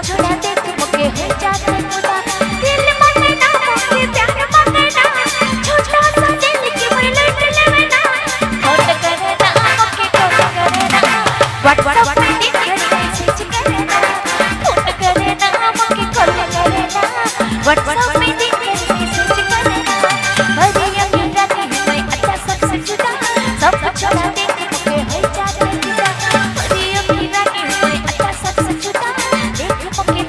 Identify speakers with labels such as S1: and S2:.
S1: छोड़ा देख मुके है जाते खुदा दिल मांगे ना मुके प्यार मांगे ना छोटा सा दिल की मोर लूट लेवे ना फोन करे ना मुके कॉल करे ना व्हाट्सएप पे दिन भर मैसेज करे ना फोन करे ना मुके कॉल करे ना व्हाट्सएप पे दिन भर मैसेज करे ना अरे यकीन रानी मैं अच्छा सबसे जुदा सब छोड़ा देख मुके है जाते खुदा अरे यकीन रानी मैं अच्छा सबसे जुदा देख मुके